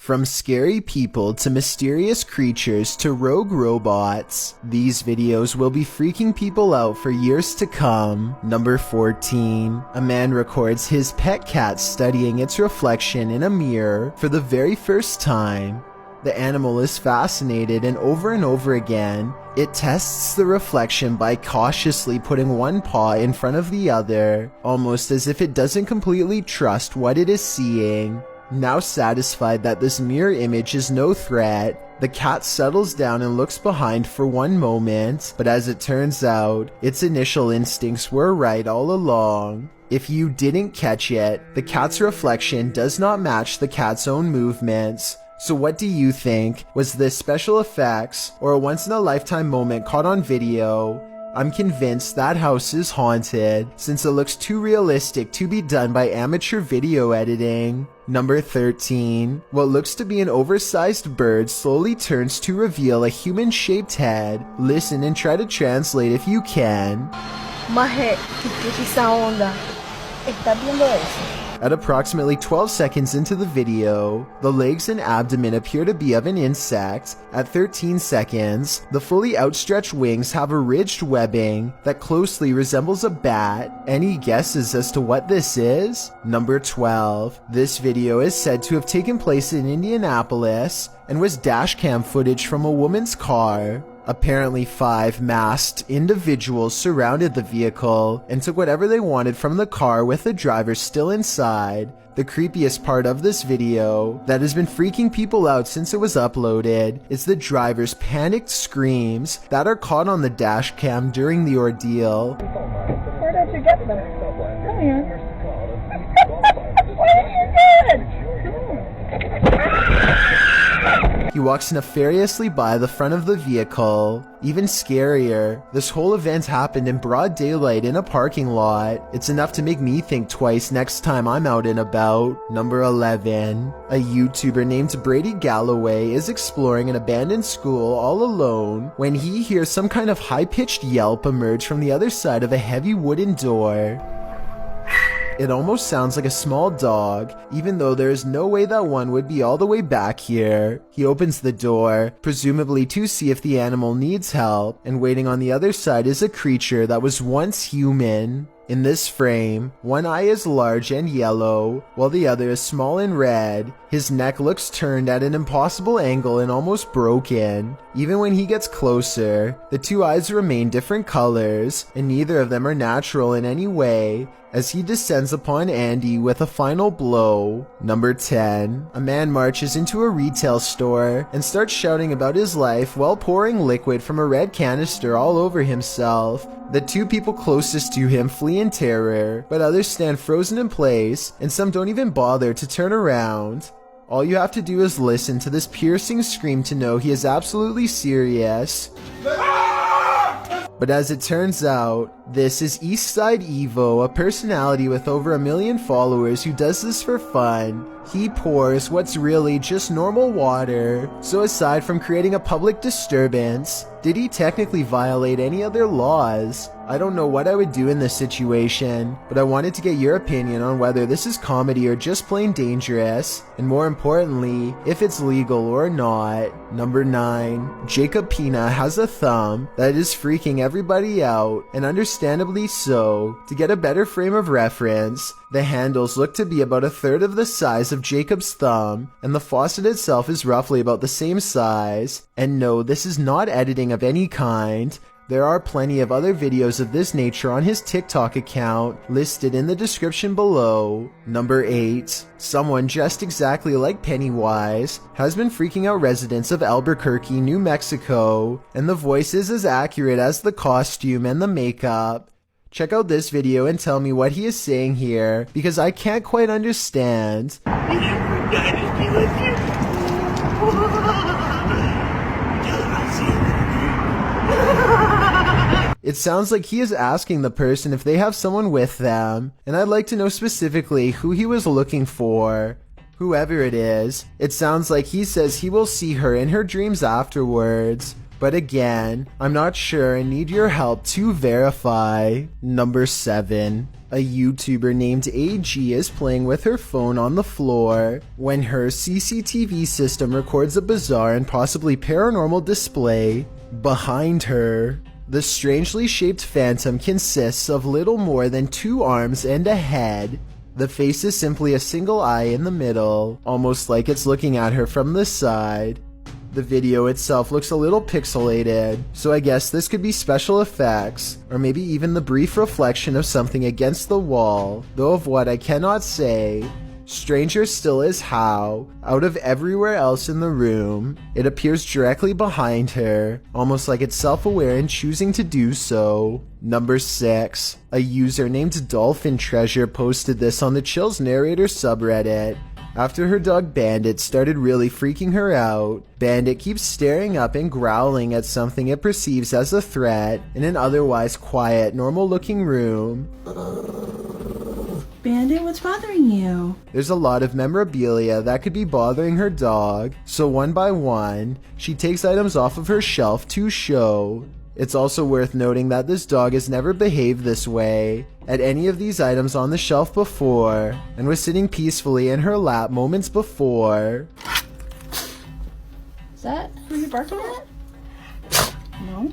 From scary people to mysterious creatures to rogue robots, these videos will be freaking people out for years to come. Number 14. A man records his pet cat studying its reflection in a mirror for the very first time. The animal is fascinated, and over again, it tests the reflection by cautiously putting one paw in front of the other, almost as if it doesn't completely trust what it is seeing. Now satisfied that this mirror image is no threat, the cat settles down and looks behind for one moment, but as it turns out, its initial instincts were right all along. If you didn't catch it, the cat's reflection does not match the cat's own movements. So what do you think? Was this special effects or a once-in-a-lifetime moment caught on video? I'm convinced that house is haunted, since it looks too realistic to be done by amateur video editing. Number 13. What looks to be an oversized bird slowly turns to reveal a human-shaped head. Listen and try to translate if you can. Maje, ¿qué es esa onda? ¿Estás viendo eso? At approximately 12 seconds into the video, the legs and abdomen appear to be of an insect. At 13 seconds, the fully outstretched wings have a ridged webbing that closely resembles a bat. Any guesses as to what this is? Number 12. This video is said to have taken place in Indianapolis and was dashcam footage from a woman's car. Apparently 5 masked individuals surrounded the vehicle and took whatever they wanted from the car with the driver still inside. The creepiest part of this video that has been freaking people out since it was uploaded is the driver's panicked screams that are caught on the dash cam during the ordeal. Where did you get them? Come here. What are you doing? He walks nefariously by the front of the vehicle. Even scarier, this whole event happened in broad daylight in a parking lot. It's enough to make me think twice next time I'm out and about. Number 11. A YouTuber named Brady Galloway is exploring an abandoned school all alone when he hears some kind of high-pitched yelp emerge from the other side of a heavy wooden door. It almost sounds like a small dog, even though there is no way that one would be all the way back here. He opens the door, presumably to see if the animal needs help, and waiting on the other side is a creature that was once human. In this frame, one eye is large and yellow, while the other is small and red. His neck looks turned at an impossible angle and almost broken. Even when he gets closer, the two eyes remain different colors, and neither of them are natural in any way, as he descends upon Andy with a final blow. Number 10. A man marches into a retail store and starts shouting about his life while pouring liquid from a red canister all over himself. The two people closest to him flee in terror, but others stand frozen in place, and some don't even bother to turn around. All you have to do is listen to this piercing scream to know he is absolutely serious. But as it turns out, this is Eastside Evo, a personality with over 1 million followers who does this for fun. He pours what's really just normal water. So aside from creating a public disturbance, did he technically violate any other laws? I don't know what I would do in this situation, but I wanted to get your opinion on whether this is comedy or just plain dangerous, and more importantly, if it's legal or not. Number 9. Jacob Pina has a thumb that is freaking everybody out, and understandably so. To get a better frame of reference, the handles look to be about 1/3 of the size of Jacob's thumb, and the faucet itself is roughly about the same size. And no, this is not editing of any kind. There are plenty of other videos of this nature on his TikTok account, listed in the description below. Number 8. Someone dressed exactly like Pennywise has been freaking out residents of Albuquerque, New Mexico, and the voice is as accurate as the costume and the makeup. Check out this video and tell me what he is saying here, because I can't quite understand. It sounds like he is asking the person if they have someone with them, and I'd like to know specifically who he was looking for. Whoever it is, it sounds like he says he will see her in her dreams afterwards. But again, I'm not sure and need your help to verify. Number 7. A YouTuber named AG is playing with her phone on the floor when her CCTV system records a bizarre and possibly paranormal display behind her. The strangely shaped phantom consists of little more than 2 arms and a head. The face is simply a single eye in the middle, almost like it's looking at her from the side. The video itself looks a little pixelated, so I guess this could be special effects, or maybe even the brief reflection of something against the wall, though of what I cannot say. Stranger still is how, out of everywhere else in the room, it appears directly behind her, almost like it's self-aware in choosing to do so. Number 6. A user named Dolphin Treasure posted this on the Chills Narrator subreddit. After her dog Bandit started really freaking her out, Bandit keeps staring up and growling at something it perceives as a threat in an otherwise quiet, normal-looking room. Bandit, what's bothering you? There's a lot of memorabilia that could be bothering her dog, so one by one, she takes items off of her shelf to show. It's also worth noting that this dog has never behaved this way at any of these items on the shelf before, and was sitting peacefully in her lap moments before. Is that who you're barking at? No?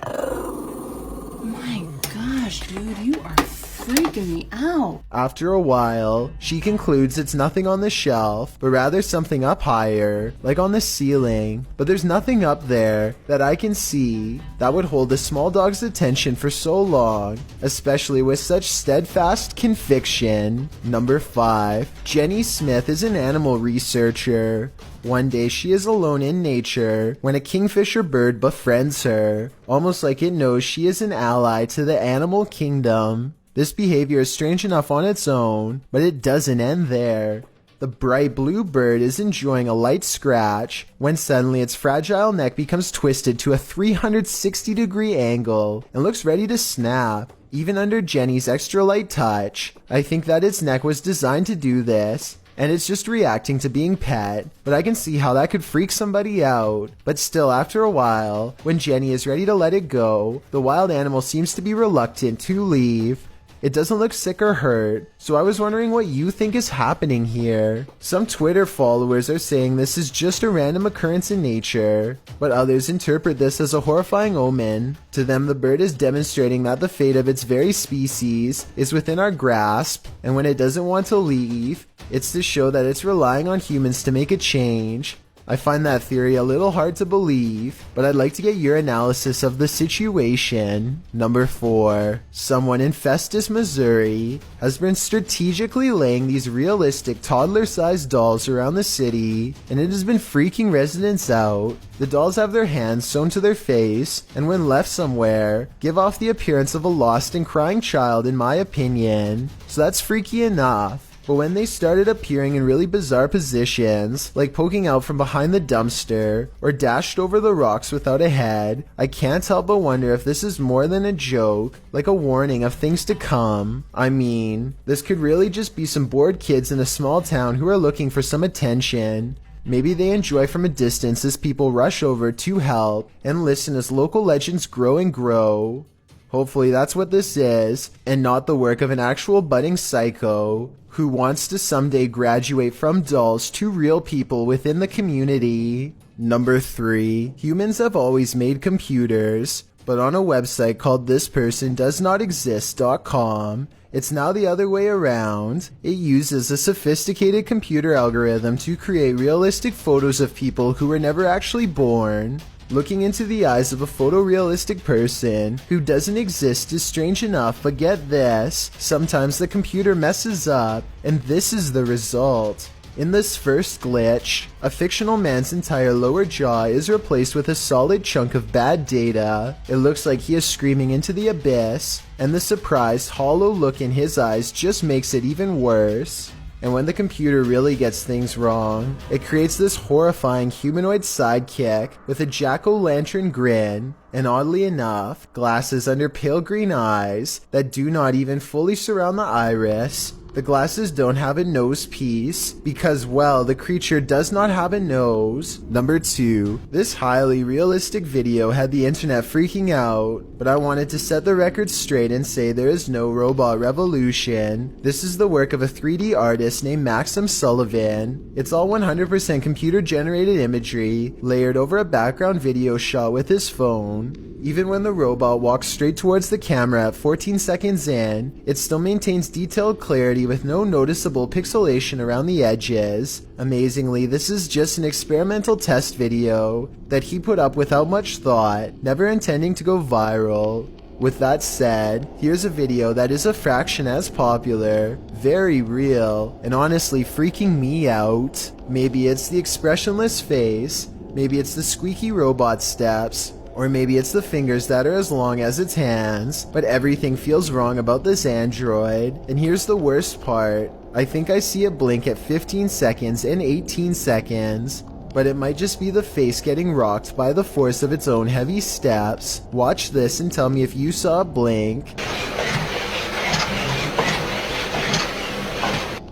Oh my gosh, dude, you are freaking me out. After a while, she concludes it's nothing on the shelf, but rather something up higher, like on the ceiling. But there's nothing up there that I can see that would hold a small dog's attention for so long, especially with such steadfast conviction. Number 5. Jenny Smith is an animal researcher. One day she is alone in nature when a kingfisher bird befriends her, almost like it knows she is an ally to the animal kingdom. This behavior is strange enough on its own, but it doesn't end there. The bright blue bird is enjoying a light scratch when suddenly its fragile neck becomes twisted to a 360-degree angle and looks ready to snap. Even under Jenny's extra light touch, I think that its neck was designed to do this, and it's just reacting to being pet, but I can see how that could freak somebody out. But still, after a while, when Jenny is ready to let it go, the wild animal seems to be reluctant to leave. It doesn't look sick or hurt, so I was wondering what you think is happening here. Some Twitter followers are saying this is just a random occurrence in nature, but others interpret this as a horrifying omen. To them, the bird is demonstrating that the fate of its very species is within our grasp, and when it doesn't want to leave, it's to show that it's relying on humans to make a change. I find that theory a little hard to believe, but I'd like to get your analysis of the situation. Number 4. Someone in Festus, Missouri has been strategically laying these realistic toddler-sized dolls around the city, and it has been freaking residents out. The dolls have their hands sewn to their face, and when left somewhere, give off the appearance of a lost and crying child in my opinion, so that's freaky enough. But when they started appearing in really bizarre positions, like poking out from behind the dumpster, or dashed over the rocks without a head, I can't help but wonder if this is more than a joke, like a warning of things to come. I mean, this could really just be some bored kids in a small town who are looking for some attention. Maybe they enjoy from a distance as people rush over to help, and listen as local legends grow and grow. Hopefully that's what this is, and not the work of an actual budding psycho who wants to someday graduate from dolls to real people within the community. Number 3. Humans have always made computers, but on a website called thispersondoesnotexist.com, it's now the other way around. It uses a sophisticated computer algorithm to create realistic photos of people who were never actually born. Looking into the eyes of a photorealistic person who doesn't exist is strange enough, but get this, sometimes the computer messes up, and this is the result. In this first glitch, a fictional man's entire lower jaw is replaced with a solid chunk of bad data. It looks like he is screaming into the abyss, and the surprised, hollow look in his eyes just makes it even worse. And when the computer really gets things wrong, it creates this horrifying humanoid sidekick with a jack-o'-lantern grin, and oddly enough, glasses under pale green eyes that do not even fully surround the iris. The glasses don't have a nose piece because, well, the creature does not have a nose. Number 2. This highly realistic video had the internet freaking out, but I wanted to set the record straight and say there is no robot revolution. This is the work of a 3D artist named Maxim Sullivan. It's all 100% computer generated imagery layered over a background video shot with his phone. Even when the robot walks straight towards the camera at 14 seconds in, it still maintains detailed clarity with no noticeable pixelation around the edges. Amazingly, this is just an experimental test video that he put up without much thought, never intending to go viral. With that said, here's a video that is a fraction as popular, very real, and honestly freaking me out. Maybe it's the expressionless face, maybe it's the squeaky robot steps, or maybe it's the fingers that are as long as its hands, but everything feels wrong about this android. And here's the worst part. I think I see it blink at 15 seconds and 18 seconds, but it might just be the face getting rocked by the force of its own heavy steps. Watch this and tell me if you saw a blink.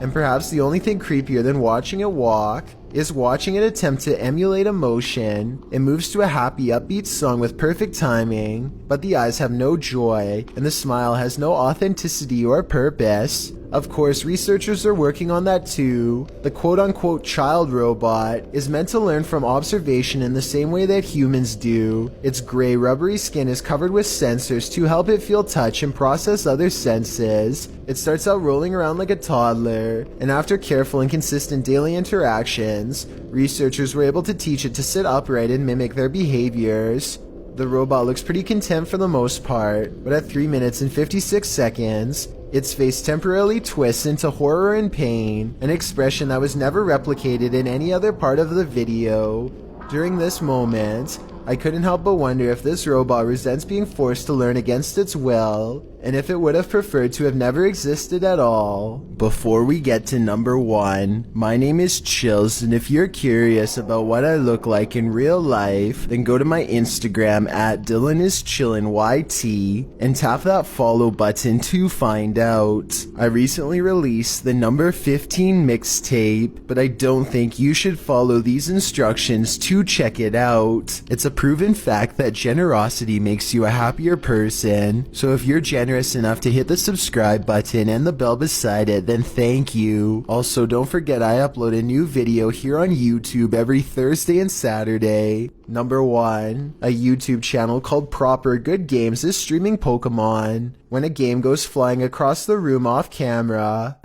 And perhaps the only thing creepier than watching it walk is watching it attempt to emulate emotion. It moves to a happy, upbeat song with perfect timing, but the eyes have no joy, and the smile has no authenticity or purpose. Of course, researchers are working on that too. The quote-unquote child robot is meant to learn from observation in the same way that humans do. Its gray, rubbery skin is covered with sensors to help it feel touch and process other senses. It starts out rolling around like a toddler, and after careful and consistent daily interactions, researchers were able to teach it to sit upright and mimic their behaviors. The robot looks pretty content for the most part, but at 3 minutes and 56 seconds, its face temporarily twists into horror and pain, an expression that was never replicated in any other part of the video. During this moment, I couldn't help but wonder if this robot resents being forced to learn against its will, and if it would have preferred to have never existed at all. Before we get to number 1, my name is Chills, and if you're curious about what I look like in real life, then go to my Instagram at DylanIsChillinYT and tap that follow button to find out. I recently released the number 15 mixtape, but I don't think you should follow these instructions to check it out. It's a proven fact that generosity makes you a happier person, so if you're generous enough to hit the subscribe button and the bell beside it, then thank you. Also, don't forget I upload a new video here on YouTube every Thursday and Saturday. Number 1, a YouTube channel called Proper Good Games is streaming Pokemon. When a game goes flying across the room off camera,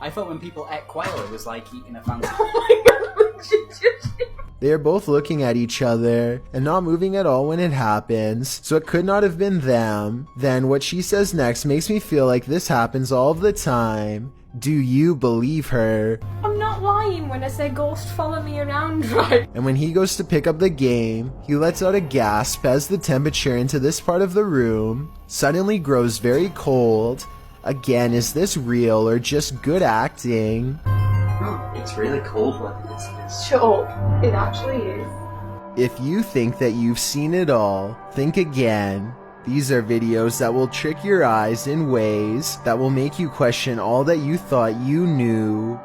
I thought when people ate quail it was like eating a fancy. they are both looking at each other and not moving at all when it happens, so it could not have been them. Then what she says next makes me feel like this happens all of the time. Do you believe her? I'm not lying when I say ghost follow me around, right? And when he goes to pick up the game, he lets out a gasp as the temperature into this part of the room suddenly grows very cold. Again, is this real or just good acting? It's really cold when it's Sure, it actually is. If you think that you've seen it all, think again. These are videos that will trick your eyes in ways that will make you question all that you thought you knew.